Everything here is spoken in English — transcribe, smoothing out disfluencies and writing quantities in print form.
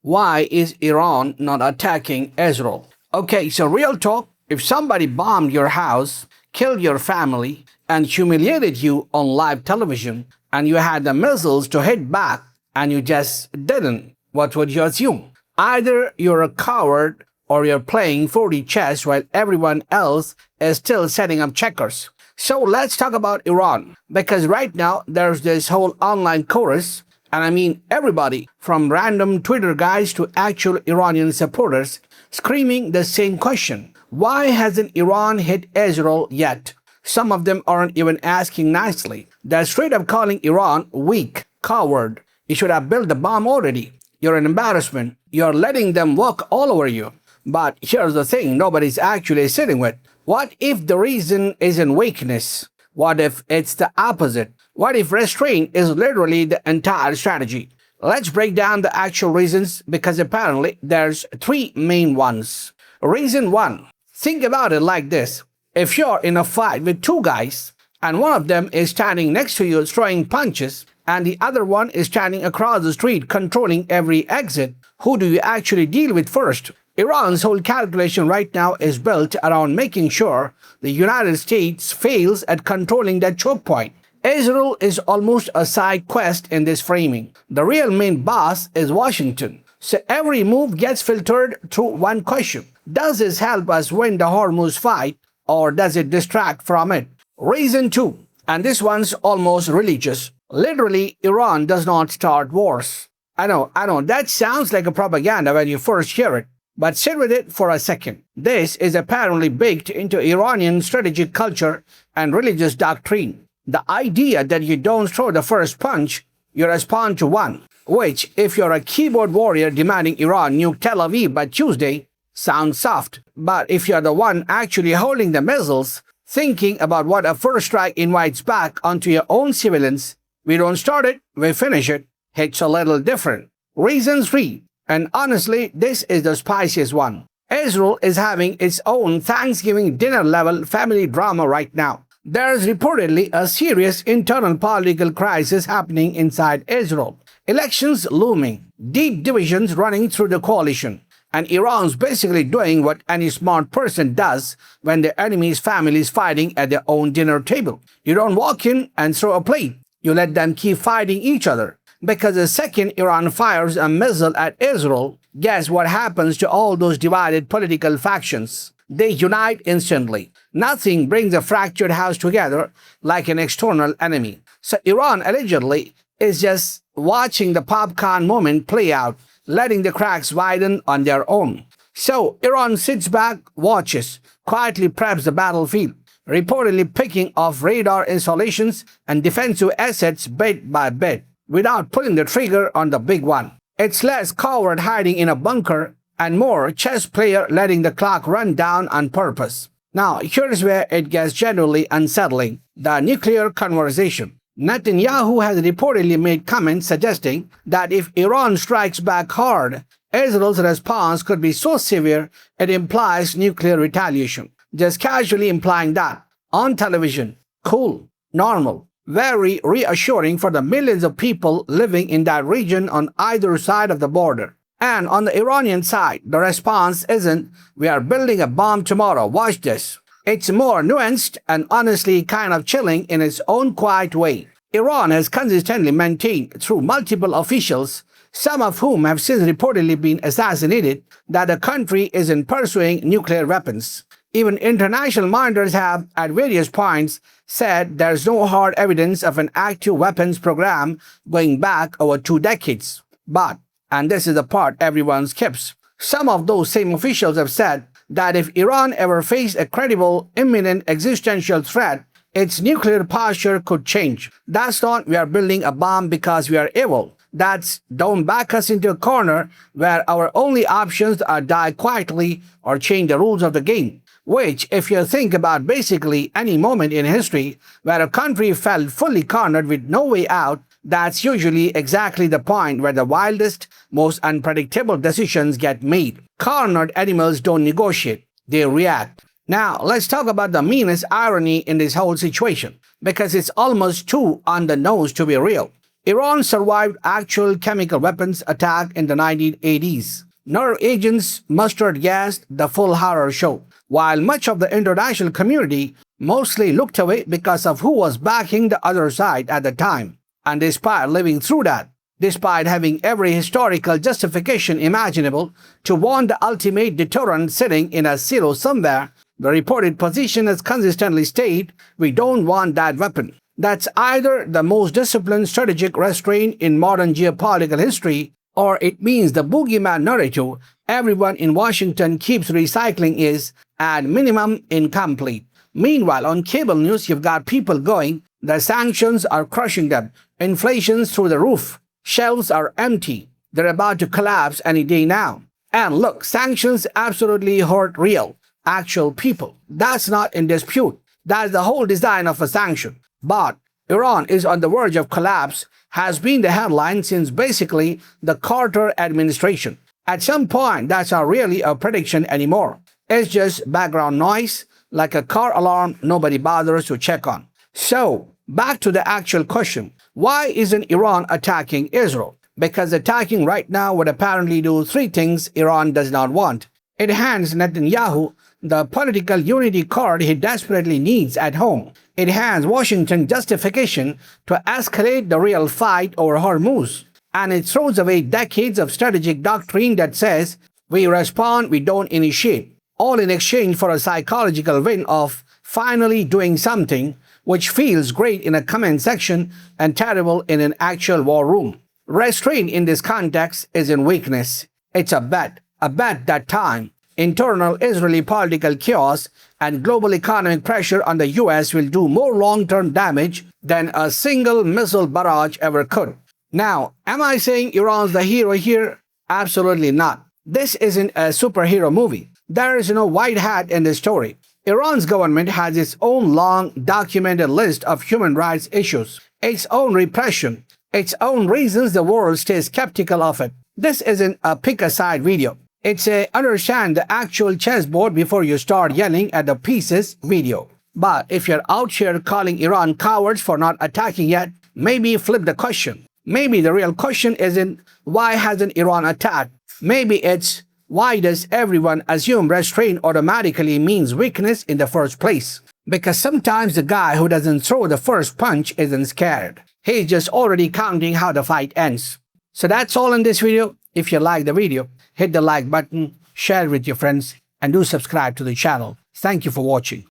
Why is Iran not attacking Israel? Okay, so real talk, if somebody bombed your house, killed your family, and humiliated you on live television, and you had the missiles to hit back, and you just didn't, what would you assume? Either you're a coward or you're playing 4D chess while everyone else is still setting up checkers. So let's talk about Iran, because right now there's this whole online chorus, and I mean everybody, from random Twitter guys to actual Iranian supporters, screaming the same question. Why hasn't Iran hit Israel yet? Some of them aren't even asking nicely. They're straight up calling Iran weak, coward. You should have built the bomb already. You're an embarrassment. You're letting them walk all over you. But here's the thing nobody's actually sitting with. What if the reason isn't weakness? What if it's the opposite? What if restraint is literally the entire strategy? Let's break down the actual reasons, because apparently there's three main ones. Reason one. Think about it like this. If you're in a fight with two guys, and one of them is standing next to you throwing punches, and the other one is standing across the street controlling every exit, who do you actually deal with first? Iran's whole calculation right now is built around making sure the United States fails at controlling that choke point. Israel is almost a side quest in this framing. The real main boss is Washington. So every move gets filtered through one question. Does this help us win the Hormuz fight, or does it distract from it? Reason two, and this one's almost religious. Literally, Iran does not start wars. I know, that sounds like a propaganda when you first hear it. But sit with it for a second. This is apparently baked into Iranian strategic culture and religious doctrine. The idea that you don't throw the first punch, you respond to one. Which, if you're a keyboard warrior demanding Iran nuke Tel Aviv by Tuesday, sounds soft. But if you're the one actually holding the missiles, thinking about what a first strike invites back onto your own civilians, we don't start it, we finish it, hits a little different. Reason three. And honestly, this is the spiciest one. Israel is having its own Thanksgiving dinner-level family drama right now. There is reportedly a serious internal political crisis happening inside Israel. Elections looming, deep divisions running through the coalition, and Iran's basically doing what any smart person does when the enemy's family is fighting at their own dinner table. You don't walk in and throw a plate. You let them keep fighting each other. Because the second Iran fires a missile at Israel, guess what happens to all those divided political factions? They unite instantly. Nothing brings a fractured house together like an external enemy. So Iran allegedly is just watching the popcorn moment play out, letting the cracks widen on their own. So Iran sits back, watches, quietly preps the battlefield, reportedly picking off radar installations and defensive assets bit by bit, without pulling the trigger on the big one. It's less coward hiding in a bunker and more chess player letting the clock run down on purpose. Now, here's where it gets genuinely unsettling. The nuclear conversation. Netanyahu has reportedly made comments suggesting that if Iran strikes back hard, Israel's response could be so severe it implies nuclear retaliation. Just casually implying that. On television. Cool. Normal. Very reassuring for the millions of people living in that region on either side of the border. And on the Iranian side, the response isn't, "We are building a bomb tomorrow, watch this." It's more nuanced and honestly kind of chilling in its own quiet way. Iran has consistently maintained through multiple officials, some of whom have since reportedly been assassinated, that the country isn't pursuing nuclear weapons. Even international monitors have, at various points, said there's no hard evidence of an active weapons program going back over 2 decades. But, and this is the part everyone skips, some of those same officials have said that if Iran ever faced a credible, imminent existential threat, its nuclear posture could change. That's not "we are building a bomb because we are evil." That's "don't back us into a corner where our only options are die quietly or change the rules of the game." Which, if you think about basically any moment in history where a country felt fully cornered with no way out, that's usually exactly the point where the wildest, most unpredictable decisions get made. Cornered animals don't negotiate, they react. Now, let's talk about the meanest irony in this whole situation, because it's almost too on the nose to be real. Iran survived actual chemical weapons attack in the 1980s. Nerve agents, mustard gas, the full horror show. While much of the international community mostly looked away because of who was backing the other side at the time. And despite living through that, despite having every historical justification imaginable to want the ultimate deterrent sitting in a silo somewhere, the reported position has consistently stated, we don't want that weapon. That's either the most disciplined strategic restraint in modern geopolitical history, or it means the boogeyman narrative everyone in Washington keeps recycling is, at minimum, incomplete. Meanwhile, on cable news, you've got people going, the sanctions are crushing them, inflation's through the roof, shelves are empty, they're about to collapse any day now. And look, sanctions absolutely hurt real, actual people. That's not in dispute. That's the whole design of a sanction. But Iran is on the verge of collapse has been the headline since basically the Carter administration. At some point, that's not really a prediction anymore. It's just background noise, like a car alarm nobody bothers to check on. So, back to the actual question. Why isn't Iran attacking Israel? Because attacking right now would apparently do three things Iran does not want. It hands Netanyahu the political unity card he desperately needs at home. It hands Washington justification to escalate the real fight over Hormuz. And it throws away decades of strategic doctrine that says, we respond, we don't initiate, all in exchange for a psychological win of finally doing something, which feels great in a comment section and terrible in an actual war room. Restraint in this context is in weakness. It's a bet that time, internal Israeli political chaos and global economic pressure on the US will do more long-term damage than a single missile barrage ever could. Now, am I saying Iran's the hero here? Absolutely not. This isn't a superhero movie. There is no white hat in this story. Iran's government has its own long, documented list of human rights issues, its own repression, its own reasons the world stays skeptical of it. This isn't a pick-a-side video. It's a understand the actual chessboard before you start yelling at the pieces video. But if you're out here calling Iran cowards for not attacking yet, maybe flip the question. Maybe the real question isn't why hasn't Iran attacked? Maybe it's why does everyone assume restraint automatically means weakness in the first place? Because sometimes the guy who doesn't throw the first punch isn't scared. He's just already counting how the fight ends. So that's all in this video. If you like the video, hit the like button, share it with your friends, and do subscribe to the channel. Thank you for watching.